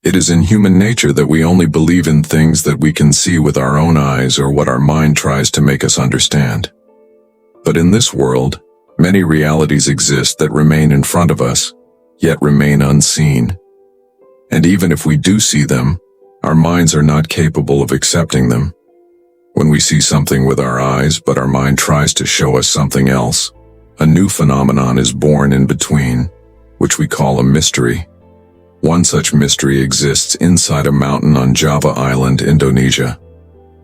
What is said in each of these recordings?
It is in human nature that we only believe in things that we can see with our own eyes or what our mind tries to make us understand. But in this world, many realities exist that remain in front of us, yet remain unseen. And even if we do see them, our minds are not capable of accepting them. When we see something with our eyes, but our mind tries to show us something else, a new phenomenon is born in between, which we call a mystery. One such mystery exists inside a mountain on Java Island, Indonesia.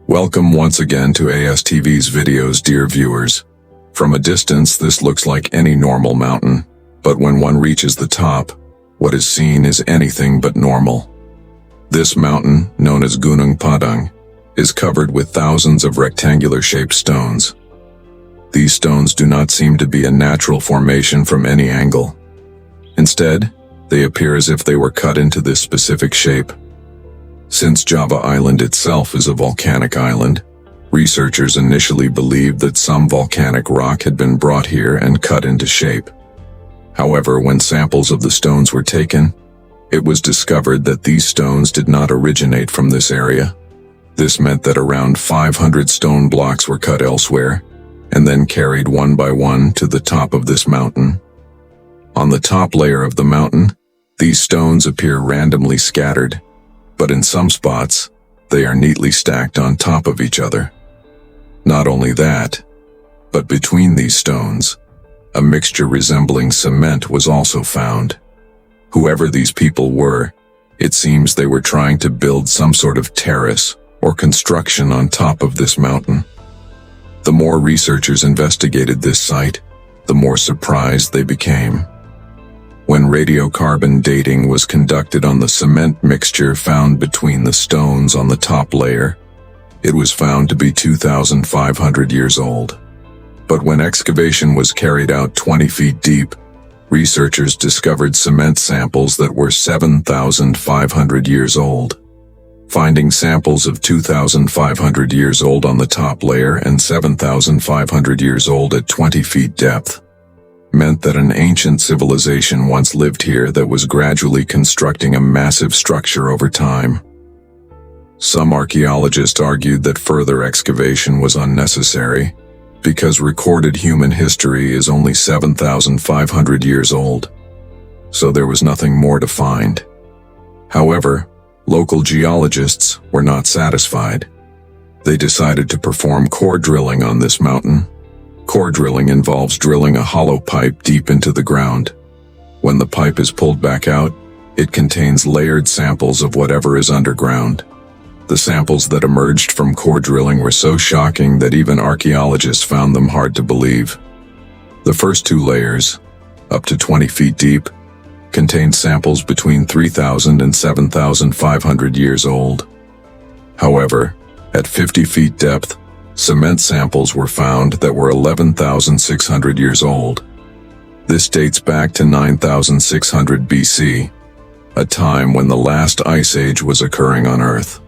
Welcome once again to ASTV's videos, dear viewers. From a distance, this looks like any normal mountain, but when one reaches the top, what is seen is anything but normal. This mountain, known as Gunung Padang, is covered with thousands of rectangular-shaped stones. These stones do not seem to be a natural formation from any angle. Instead, they appear as if they were cut into this specific shape. Since Java Island itself is a volcanic island, researchers initially believed that some volcanic rock had been brought here and cut into shape. However, when samples of the stones were taken, it was discovered that these stones did not originate from this area. This meant that around 500 stone blocks were cut elsewhere, and then carried one by one to the top of this mountain. On the top layer of the mountain, these stones appear randomly scattered, but in some spots, they are neatly stacked on top of each other. Not only that, but between these stones, a mixture resembling cement was also found. Whoever these people were, it seems they were trying to build some sort of terrace or construction on top of this mountain. The more researchers investigated this site, the more surprised they became. When radiocarbon dating was conducted on the cement mixture found between the stones on the top layer, it was found to be 2,500 years old. But when excavation was carried out 20 feet deep, researchers discovered cement samples that were 7,500 years old. Finding samples of 2,500 years old on the top layer and 7,500 years old at 20 feet depth meant that an ancient civilization once lived here that was gradually constructing a massive structure over time. Some archaeologists argued that further excavation was unnecessary because recorded human history is only 7,500 years old, so there was nothing more to find. However, local geologists were not satisfied. They decided to perform core drilling on this mountain. Core drilling involves drilling a hollow pipe deep into the ground. When the pipe is pulled back out, it contains layered samples of whatever is underground. The samples that emerged from core drilling were so shocking that even archaeologists found them hard to believe. The first two layers, up to 20 feet deep, contained samples between 3,000 and 7,500 years old. However, at 50 feet depth, cement samples were found that were 11,600 years old. This dates back to 9,600 BC, a time when the last ice age was occurring on Earth.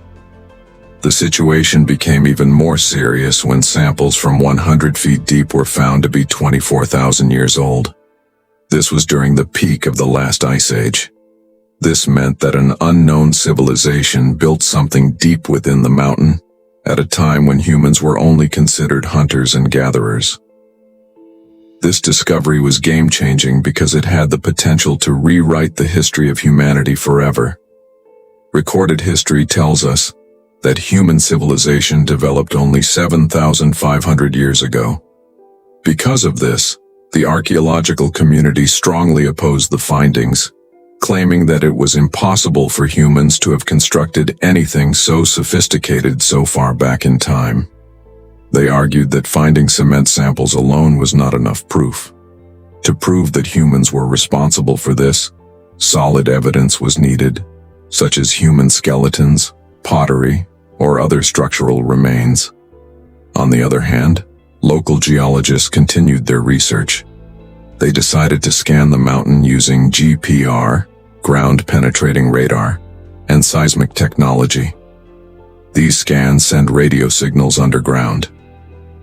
The situation became even more serious when samples from 100 feet deep were found to be 24,000 years old. This was during the peak of the last ice age. This meant that an unknown civilization built something deep within the mountain at a time when humans were only considered hunters and gatherers. This discovery was game-changing because it had the potential to rewrite the history of humanity forever. Recorded history tells us that human civilization developed only 7,500 years ago. Because of this, the archaeological community strongly opposed the findings, claiming that it was impossible for humans to have constructed anything so sophisticated so far back in time. They argued that finding cement samples alone was not enough proof. To prove that humans were responsible for this, solid evidence was needed, such as human skeletons, pottery, or other structural remains. On the other hand, local geologists continued their research. They decided to scan the mountain using GPR, ground-penetrating radar, and seismic technology. These scans send radio signals underground.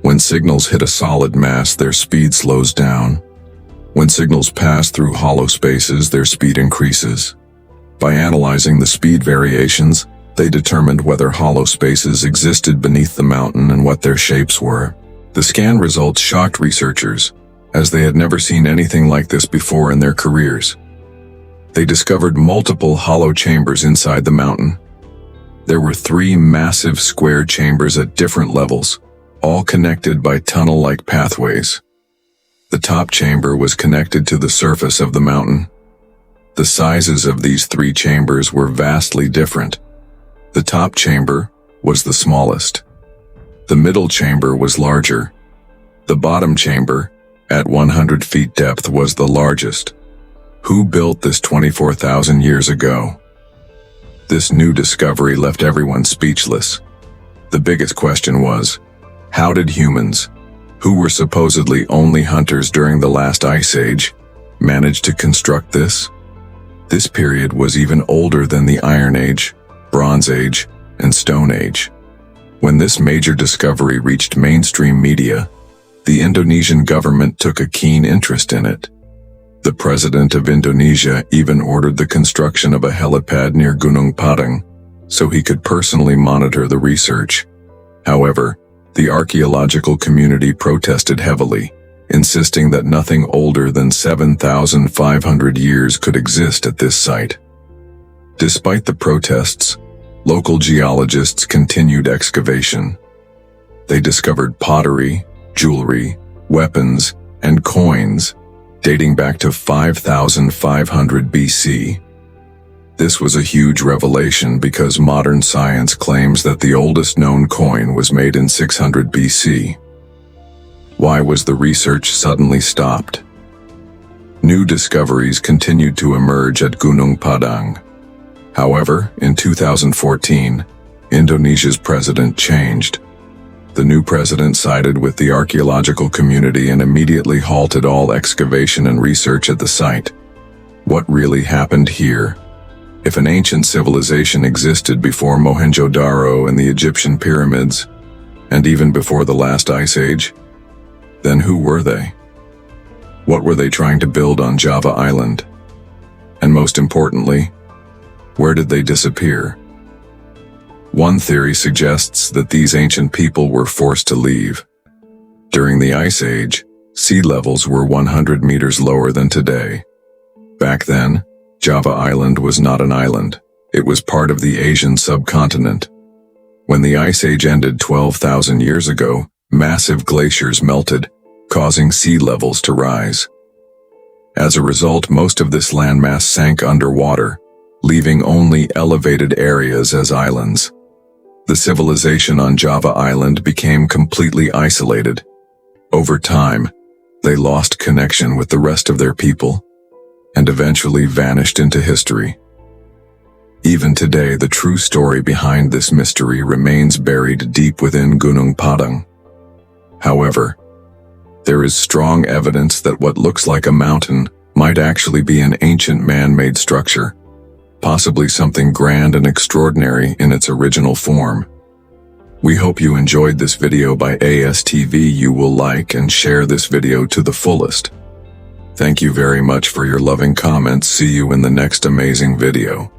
When signals hit a solid mass, their speed slows down. When signals pass through hollow spaces, their speed increases. By analyzing the speed variations, they determined whether hollow spaces existed beneath the mountain and what their shapes were. The scan results shocked researchers, as they had never seen anything like this before in their careers. They discovered multiple hollow chambers inside the mountain. There were 3 massive square chambers at different levels, all connected by tunnel-like pathways. The top chamber was connected to the surface of the mountain. The sizes of these 3 chambers were vastly different. The top chamber was the smallest. The middle chamber was larger. The bottom chamber, at 100 feet depth, was the largest. Who built this 24,000 years ago? This new discovery left everyone speechless. The biggest question was, how did humans, who were supposedly only hunters during the last ice age, manage to construct this? This period was even older than the Iron Age, Bronze Age, and Stone Age. When this major discovery reached mainstream media, the Indonesian government took a keen interest in it. The president of Indonesia even ordered the construction of a helipad near Gunung Padang, so he could personally monitor the research. However, the archaeological community protested heavily, insisting that nothing older than 7,500 years could exist at this site. Despite the protests, local geologists continued excavation. They discovered pottery, jewelry, weapons, and coins dating back to 5,500 BC. This was a huge revelation because modern science claims that the oldest known coin was made in 600 BC. Why was the research suddenly stopped? New discoveries continued to emerge at Gunung Padang. However, in 2014, Indonesia's president changed. The new president sided with the archaeological community and immediately halted all excavation and research at the site. What really happened here? If an ancient civilization existed before Mohenjo-Daro and the Egyptian pyramids, and even before the last ice age, then who were they? What were they trying to build on Java Island? And most importantly, where did they disappear? One theory suggests that these ancient people were forced to leave. During the Ice Age, sea levels were 100 meters lower than today. Back then, Java Island was not an island. It was part of the Asian subcontinent. When the Ice Age ended 12,000 years ago, massive glaciers melted, causing sea levels to rise. As a result, most of this landmass sank underwater, leaving only elevated areas as islands. The civilization on Java Island became completely isolated. Over time, they lost connection with the rest of their people, and eventually vanished into history. Even today, the true story behind this mystery remains buried deep within Gunung Padang. However, there is strong evidence that what looks like a mountain might actually be an ancient man-made structure, possibly something grand and extraordinary in its original form. We hope you enjoyed this video by ASTV. You will like and share this video to the fullest. Thank you very much for your loving comments. See you in the next amazing video.